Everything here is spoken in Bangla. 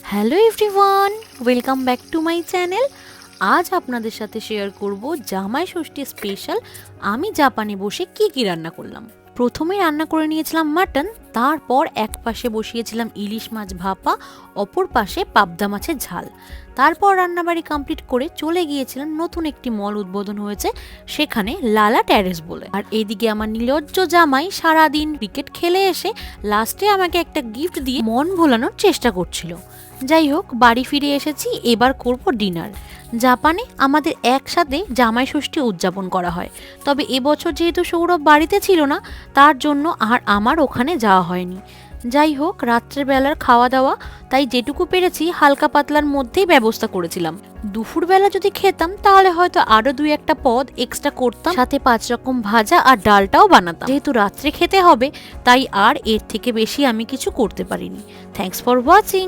Hello everyone, welcome back to my channel. আজ আপনাদের সাথে শেয়ার করব জামাই ষষ্ঠী স্পেশাল আমি জাপানে বসে কি কি রান্না করলাম। প্রথমে রান্না করে নিয়েছিলাম মাটন, তারপর এক পাশে বসিয়েছিলাম ইলিশ মাছ ভাপা, অপর পাশে পাবদা মাছের ঝাল। তারপর রান্নাবাড়ি কমপ্লিট করে চলে গিয়েছিলাম নতুন একটি মল উদ্বোধন হয়েছে, সেখানে লালা ট্যারেস বলে। আর এইদিকে আমার নির্লজ্জ জামাই সারাদিন ক্রিকেট খেলে এসে লাস্টে আমাকে একটা গিফট দিয়ে মন ভোলানোর চেষ্টা করছিল। যাই হোক, বাড়ি ফিরে এসেছি, এবার করব ডিনার। জাপানে আমাদের একসাথে জামাই ষষ্ঠী উদযাপন করা হয়, তবে এবছর যেহেতু সৌরভ বাড়িতে ছিল না, তার জন্য আর আমার ওখানে যাওয়া হয়নি। যাই হোক, রাত্রেবেলার খাওয়া দাওয়া তাই যেটুকু পেরেছি হালকা পাতলার মধ্যেই ব্যবস্থা করেছিলাম। দুপুরবেলা যদি খেতাম তাহলে হয়তো আরো 2-1টা পদ এক্সট্রা করতাম, সাথে 5 রকম ভাজা আর ডালটাও বানাতাম। যেহেতু রাত্রে খেতে হবে তাই আর এর থেকে বেশি আমি কিছু করতে পারিনি। Thanks for watching.